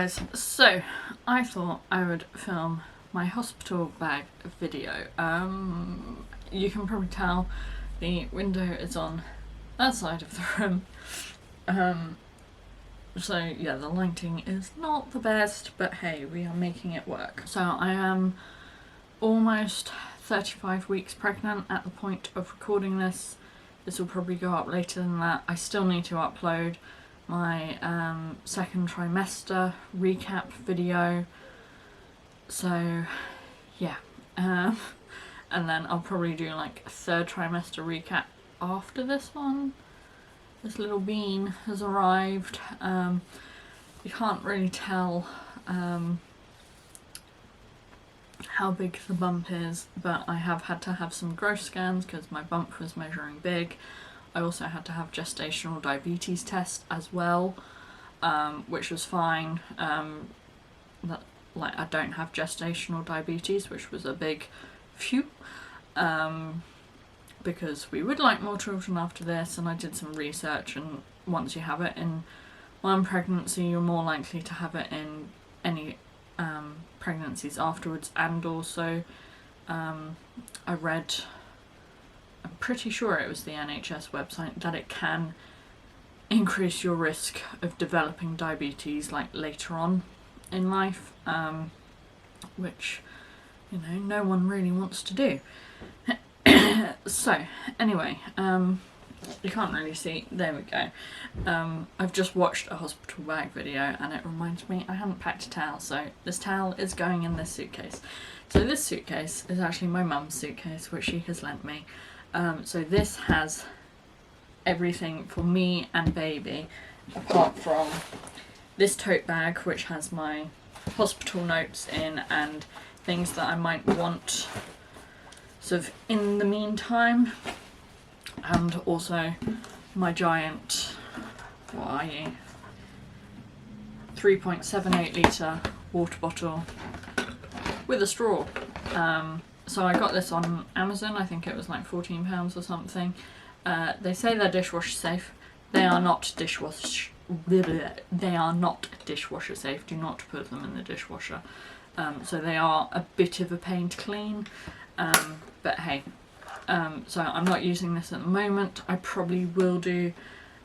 guys, so I thought I would film my hospital bag video. You can probably tell the window is on that side of the room. So yeah, the lighting is not the best, but hey, we are making it work. So I am almost 35 weeks pregnant at the point of recording this. This will probably go up later than that. I still need to upload my second trimester recap video, so yeah, and then I'll probably do like a third trimester recap after this one. This little bean has arrived. You can't really tell how big the bump is, but I have had to have some growth scans because my bump was measuring big. I also had to have gestational diabetes test as well, which was fine. I don't have gestational diabetes, which was a big phew, because we would like more children after this, and I did some research, and once you have it in one pregnancy, you're more likely to have it in any pregnancies afterwards. And also I read, I'm pretty sure it was the NHS website, that it can increase your risk of developing diabetes like later on in life, which, you know, no one really wants to do. So anyway, you can't really see, there we go. I've just watched a hospital bag video and it reminds me I haven't packed a towel, so this towel is going in this suitcase. So this suitcase is actually my mum's suitcase, which she has lent me. So this has everything for me and baby, apart from this tote bag, which has my hospital notes in and things that I might want sort of in the meantime, and also my giant, what are you, 3.78 litre water bottle with a straw. So I got this on Amazon. I think it was like £14 or something. They say they're dishwasher safe. They are not dishwasher. They are not dishwasher safe. Do not put them in the dishwasher. So they are a bit of a pain to clean. But hey, so I'm not using this at the moment. I probably will do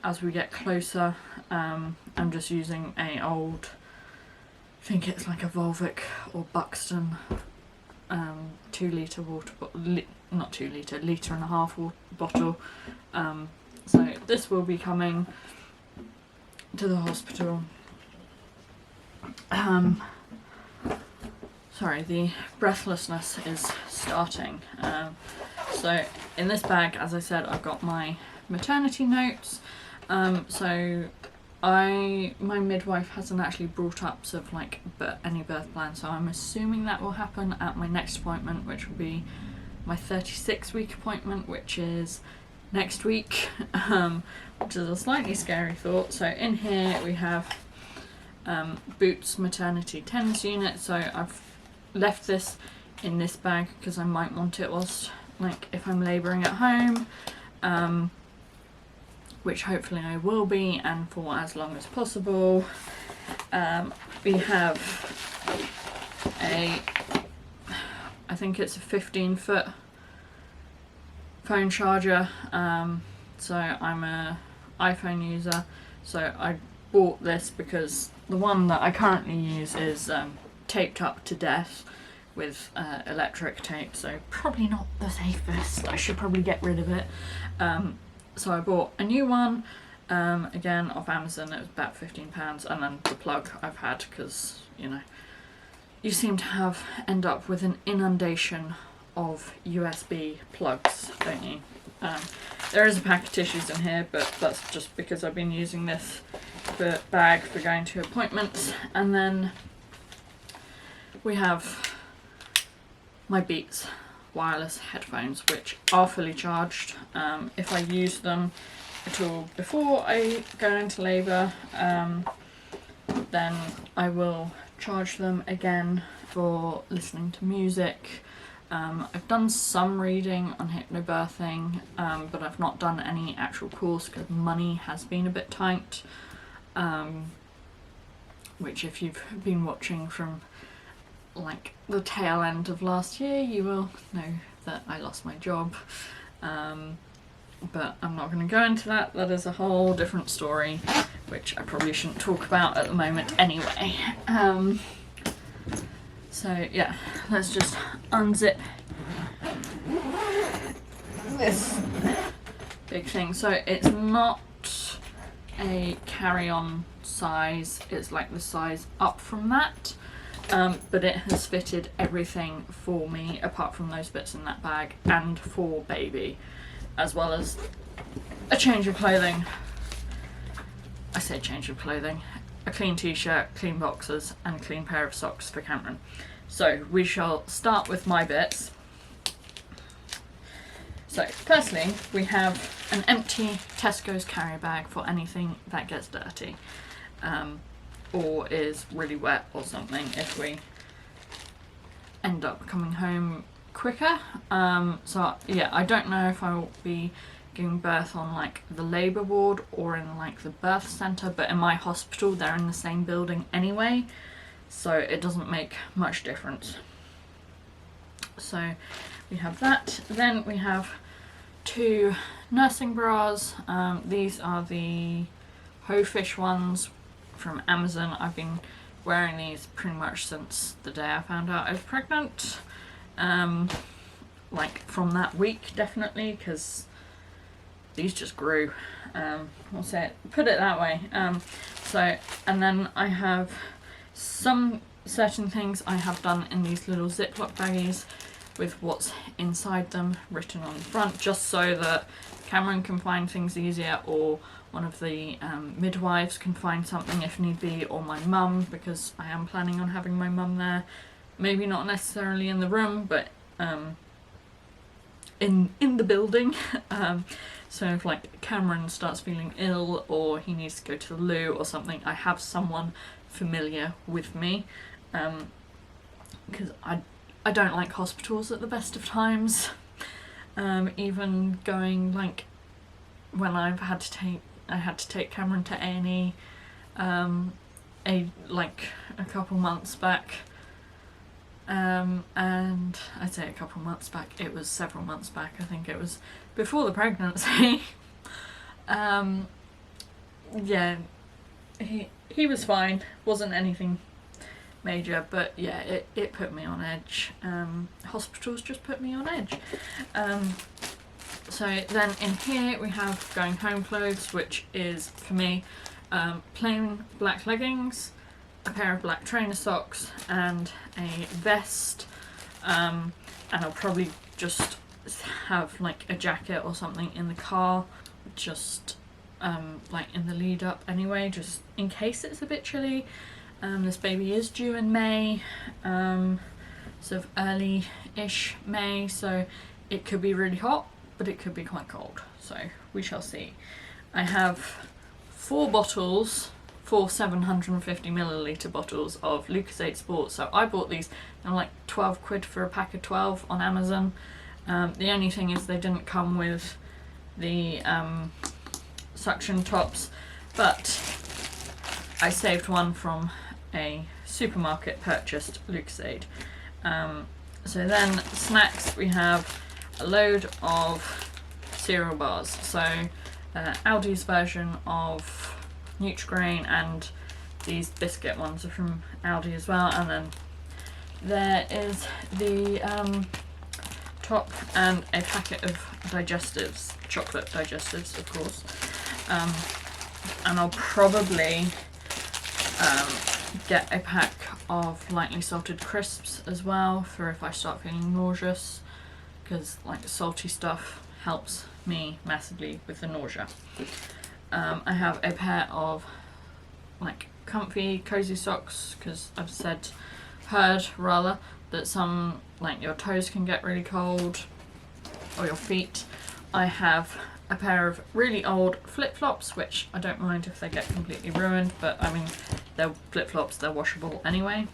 as we get closer. I'm just using a old, I think it's like a Volvic or Buxton 2 litre water bottle, not 2 litre, litre and a half water bottle. So this will be coming to the hospital. Sorry, the breathlessness is starting. So in this bag, as I said, I've got my maternity notes. So my midwife hasn't actually brought up sort of like any birth plan, so I'm assuming that will happen at my next appointment, which will be my 36-week appointment, which is next week, which is a slightly scary thought. So in here we have Boots maternity TENS unit. So I've left this in this bag because I might want it whilst, like, if I'm labouring at home, which hopefully I will be, and for as long as possible. We have I think it's a 15-foot phone charger. So I'm a iPhone user, so I bought this because the one that I currently use is taped up to death with electric tape, so probably not the safest. I should probably get rid of it. So I bought a new one, again off Amazon. It was about £15, and then the plug I've had, because, you know, you seem to end up with an inundation of USB plugs, don't you? There is a pack of tissues in here, but that's just because I've been using this bag for going to appointments. And then we have my Beats wireless headphones, which are fully charged. If I use them at all before I go into labour, then I will charge them again for listening to music. I've done some reading on hypnobirthing, but I've not done any actual course because money has been a bit tight. which if you've been watching from like the tail end of last year, you will know that I lost my job. But I'm not going to go into that. That is a whole different story, which I probably shouldn't talk about at the moment anyway. So yeah, let's just unzip this big thing. So it's not a carry-on size, it's like the size up from that, but it has fitted everything for me apart from those bits in that bag, and for baby, as well as a change of clothing. I say change of clothing, a clean t-shirt, clean boxers, and a clean pair of socks for Cameron. So we shall start with my bits. So firstly, we have an empty Tesco's carry bag for anything that gets dirty, or is really wet or something if we end up coming home quicker. So yeah, I don't know if I will be giving birth on like the labour ward or in like the birth centre, but in my hospital they're in the same building anyway, so it doesn't make much difference. So we have that. Then we have 2 nursing bras. These are the Hofish ones from Amazon. I've been wearing these pretty much since the day I found out I was pregnant. Like from that week definitely, because these just grew. We'll say it, put it that way. So, and then I have some certain things I have done in these little Ziploc baggies with what's inside them written on the front, just so that Cameron can find things easier, or one of the midwives can find something if need be, or my mum, because I am planning on having my mum there. Maybe not necessarily in the room, but in the building. So if like Cameron starts feeling ill or he needs to go to the loo or something, I have someone familiar with me, because I don't like hospitals at the best of times. Even going like when I had to take Cameron to A&E like a couple months back, and I'd say a couple months back, it was several months back, I think it was before the pregnancy. Yeah, he was fine, wasn't anything major, but yeah, it put me on edge. Hospitals just put me on edge. So then in here we have going home clothes, which is for me plain black leggings, a pair of black trainer socks, and a vest, and I'll probably just have like a jacket or something in the car, just like in the lead up anyway, just in case it's a bit chilly. This baby is due in May, sort of early-ish May, so it could be really hot, but it could be quite cold, so we shall see. I have 4 bottles, 4 750ml bottles of Lucozade Sport. So I bought these, they're like 12 quid for a pack of 12 on Amazon. The only thing is they didn't come with the suction tops, but I saved one from a supermarket purchased Lucozade. So then snacks, we have a load of cereal bars. So Aldi's version of Nutri-Grain, and these biscuit ones are from Aldi as well. And then there is the top and a packet of digestives, chocolate digestives of course. And I'll probably get a pack of lightly salted crisps as well for if I start feeling nauseous, because like salty stuff helps me massively with the nausea. I have a pair of like comfy cozy socks, because I've heard that some, like your toes can get really cold, or your feet. I have a pair of really old flip-flops, which I don't mind if they get completely ruined, but I mean, they're flip-flops, they're washable anyway.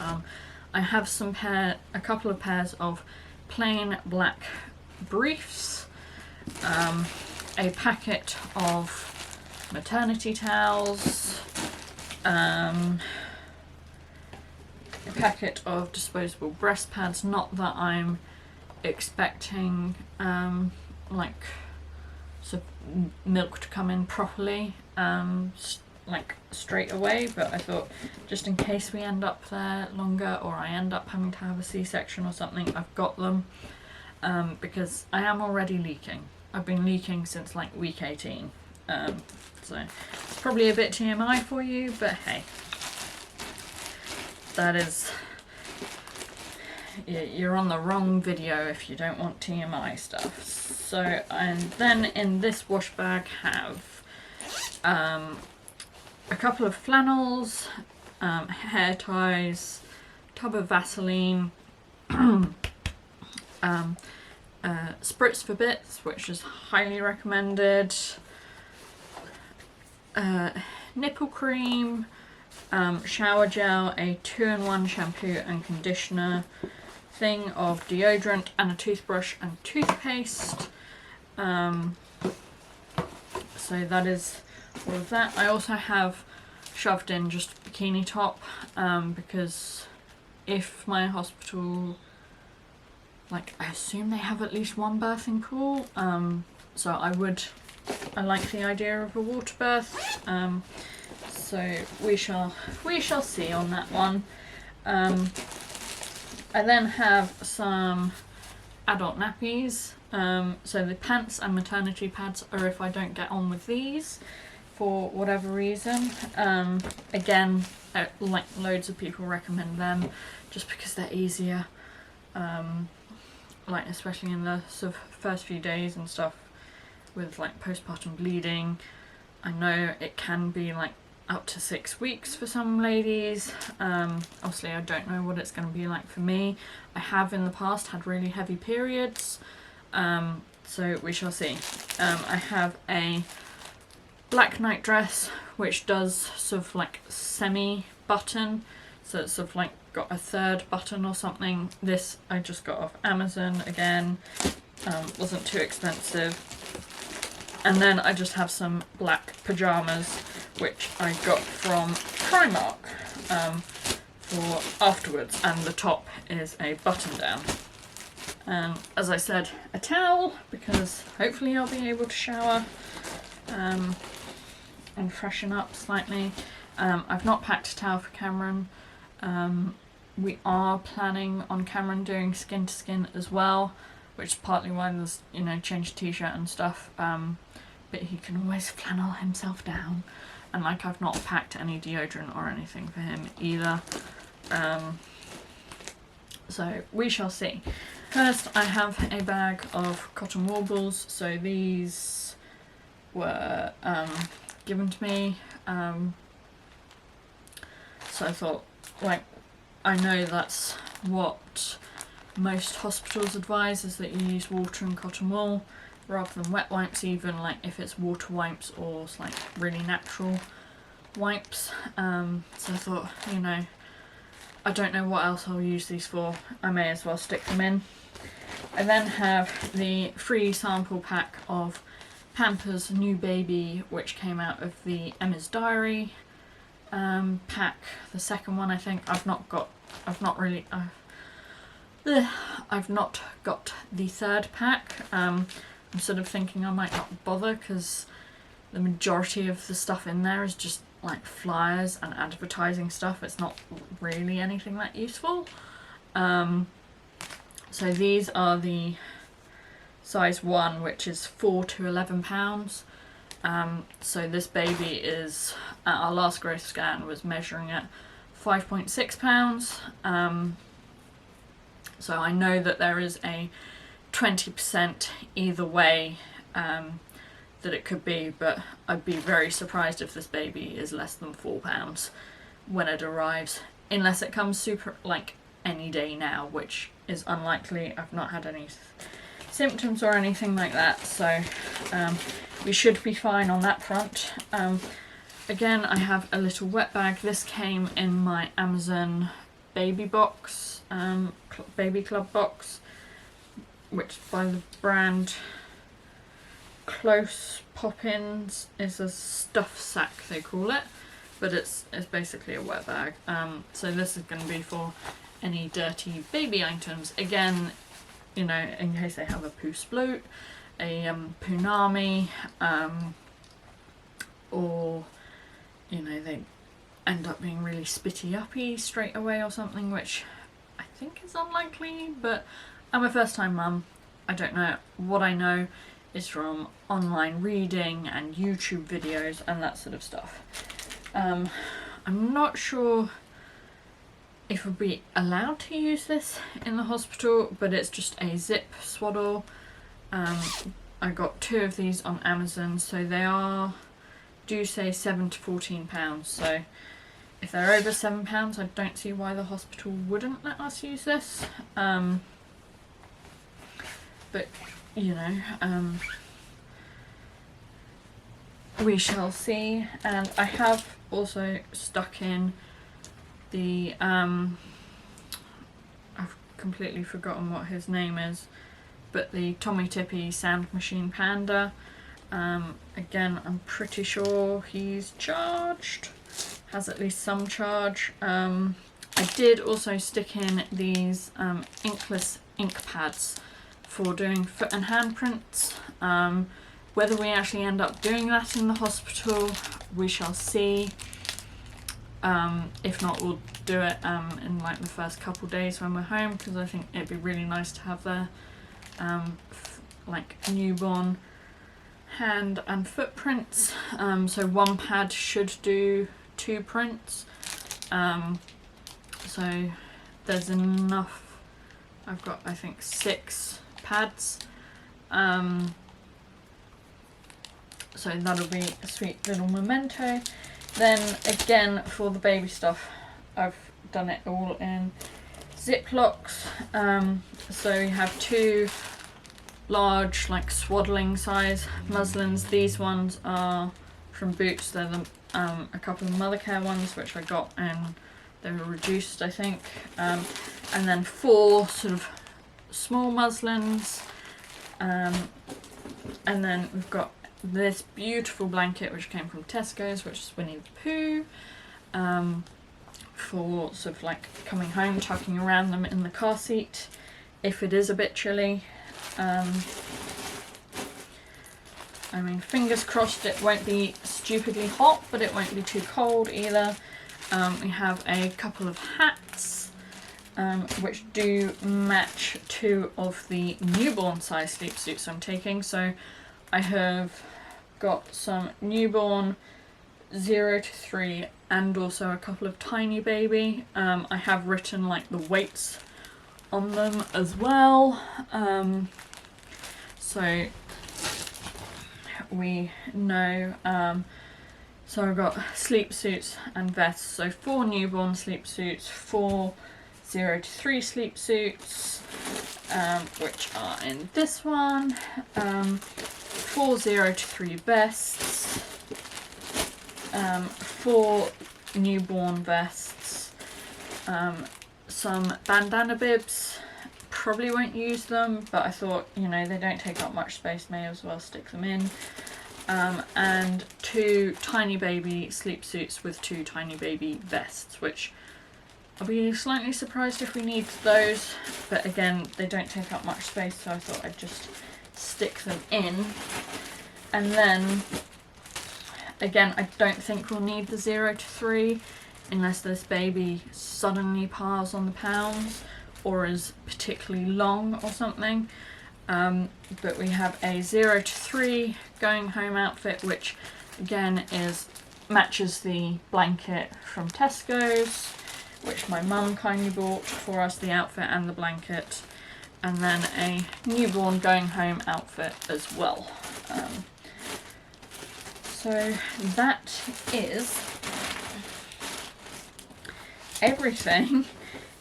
I have a couple of pairs of plain black briefs, a packet of maternity towels, a packet of disposable breast pads. Not that I'm expecting like sort of milk to come in properly like straight away, but I thought just in case we end up there longer or I end up having to have a C-section or something, I've got them, because I am already leaking. I've been leaking since like week 18, so it's probably a bit TMI for you, but hey, that is, you're on the wrong video if you don't want TMI stuff. So, and then in this wash bag have a couple of flannels, hair ties, tub of Vaseline, Spritz for Bits, which is highly recommended, nipple cream, shower gel, a 2-in-1 shampoo and conditioner, thing of deodorant, and a toothbrush and toothpaste. So that is all of that. I also have shoved in just a bikini top, because if my hospital, like, I assume they have at least one birthing pool, so I like the idea of a water birth, so we shall see on that one. I then have some adult nappies, so the pants and maternity pads are if I don't get on with these for whatever reason. Again, like loads of people recommend them just because they're easier, like especially in the sort of first few days and stuff with like postpartum bleeding. I know it can be like up to 6 weeks for some ladies. Obviously I don't know what it's going to be like for me. I have in the past had really heavy periods, so we shall see. I have a black night dress which does sort of like semi button, so it's sort of like got a third button or something. This I just got off Amazon again, wasn't too expensive. And then I just have some black pyjamas which I got from Primark for afterwards, and the top is a button down. And as I said, a towel, because hopefully I'll be able to shower and freshen up slightly. I've not packed a towel for Cameron. We are planning on Cameron doing skin to skin as well, which is partly why there's, you know, change t-shirt and stuff, but he can always flannel himself down. And like, I've not packed any deodorant or anything for him either, so we shall see. First I have a bag of cotton warbles, so these were given to me, so I thought, like, I know that's what most hospitals advise, is that you use water and cotton wool rather than wet wipes, even like if it's water wipes or like really natural wipes. So I thought, you know, I don't know what else I'll use these for, I may as well stick them in. I then have the free sample pack of Pampers New Baby, which came out of the Emma's Diary pack, the second one I think. I've not got the third pack. I'm sort of thinking I might not bother, because the majority of the stuff in there is just like flyers and advertising stuff. It's not really anything that useful. So these are the size 1, which is 4 to 11 pounds. So this baby is, at our last growth scan, was measuring at 5.6 pounds. So I know that there is a 20% either way that it could be, but I'd be very surprised if this baby is less than 4 pounds when it arrives, unless it comes super like any day now, which is unlikely. I've not had any symptoms or anything like that, so we should be fine on that front. Again, I have a little wet bag. This came in my Amazon baby box, baby club box, which by the brand Close Pop-ins, is a stuff sack they call it. but it's basically a wet bag. So this is going to be for any dirty baby items. Again, you know, in case they have a poo sploot, a punami, or, you know, they end up being really spitty uppy straight away or something, which I think is unlikely, but I'm a first time mum. I don't know. What I know is from online reading and YouTube videos and that sort of stuff. I'm not sure if we'll be allowed to use this in the hospital, but it's just a zip swaddle. I got 2 of these on Amazon, so they do say £7 to £14, so if they're over £7, I don't see why the hospital wouldn't let us use this. But, you know, we shall see. And I have also stuck in the, I've completely forgotten what his name is, but the Tommy Tippy Sand Machine Panda. Again, I'm pretty sure he's charged, has at least some charge. I did also stick in these inkless ink pads for doing foot and hand prints. Whether we actually end up doing that in the hospital, we shall see. If not, we'll do it in like the first couple days when we're home, because I think it'd be really nice to have their like newborn hand and footprints. So one pad should do 2 prints. So there's enough. I've got, I think, 6 pads. So that'll be a sweet little memento. Then again, for the baby stuff, I've done it all in Ziplocs. So we have 2 large, like swaddling size muslins. These ones are from Boots. They're the, a couple of Mothercare ones which I got, and they were reduced, I think. And then 4 sort of small muslins. And then we've got this beautiful blanket which came from Tesco's, which is Winnie the Pooh, for sort of like coming home, tucking around them in the car seat if it is a bit chilly. I mean, fingers crossed it won't be stupidly hot, but it won't be too cold either. We have a couple of hats, which do match 2 of the newborn size sleep suits I'm taking. So I have got some newborn 0 to 3 and also a couple of tiny baby. I have written like the weights on them as well. So we know. So I've got sleep suits and vests. So 4 newborn sleep suits, 4 0 to 3 sleep suits, which are in this one, 4 0 to 3 vests, 4 newborn vests, some bandana bibs. Probably won't use them, but I thought, you know, they don't take up much space, may as well stick them in. And 2 tiny baby sleep suits with 2 tiny baby vests, which I'll be slightly surprised if we need those, but again, they don't take up much space, so I thought I'd just stick them in. And then, again, I don't think we'll need the 0 to 3 unless this baby suddenly piles on the pounds or is particularly long or something. But we have a 0 to 3 going home outfit, which again matches the blanket from Tesco's, which my mum kindly bought for us, the outfit and the blanket, and then a newborn going home outfit as well. So that is everything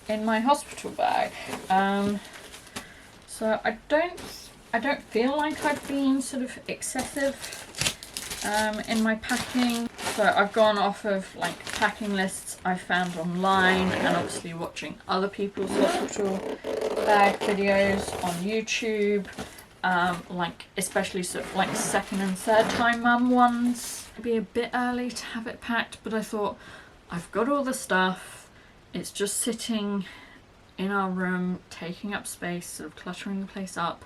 in my hospital bag. So I don't feel like I've been sort of excessive in my packing. So I've gone off of like packing lists I found online, and obviously watching other people's hospital bag videos on YouTube. like especially sort of like second and third time mum ones. It'd be a bit early to have it packed, but I thought I've got all the stuff, it's just sitting in our room taking up space, sort of cluttering the place up,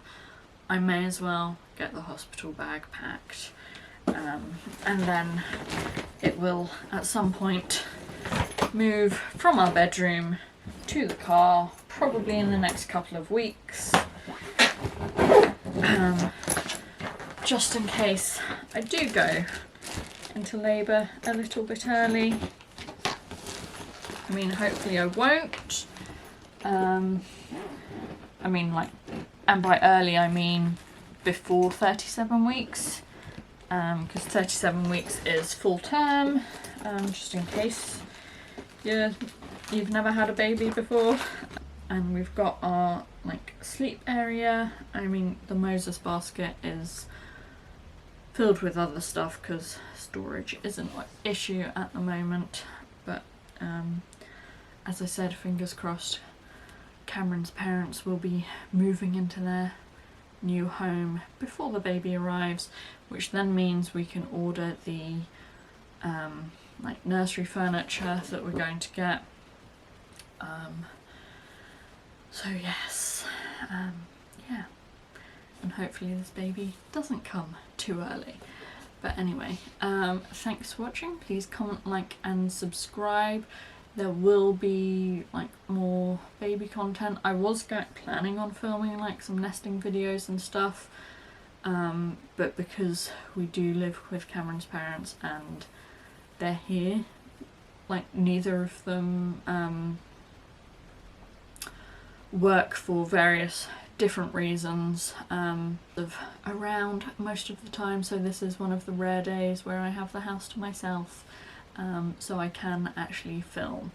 I may as well get the hospital bag packed, and then it will at some point move from our bedroom to the car, probably in the next couple of weeks, just in case I do go into labour a little bit early. I mean, hopefully I won't. I mean, like, and by early I mean before 37 weeks, because 37 weeks is full term, just in case you've never had a baby before. And we've got our like sleep area. I mean, the Moses basket is filled with other stuff because storage isn't an issue at the moment, but as I said, fingers crossed, Cameron's parents will be moving into their new home before the baby arrives, which then means we can order the like nursery furniture that we're going to get. So yes, yeah, and hopefully this baby doesn't come too early. But anyway, thanks for watching. Please comment, like and subscribe. There will be like more baby content. I was planning on filming like some nesting videos and stuff, but because we do live with Cameron's parents and they're here, like neither of them work for various different reasons, around most of the time, so this is one of the rare days where I have the house to myself, so I can actually film.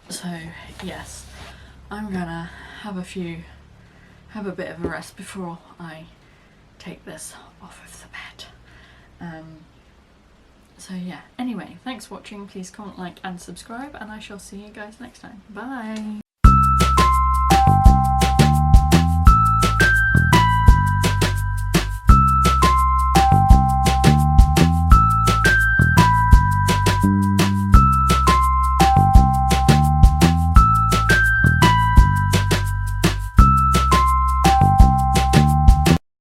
So yes, I'm gonna have a bit of a rest before I take this off of the bed. So yeah, anyway, thanks for watching. Please comment, like and subscribe, and I shall see you guys next time. Bye!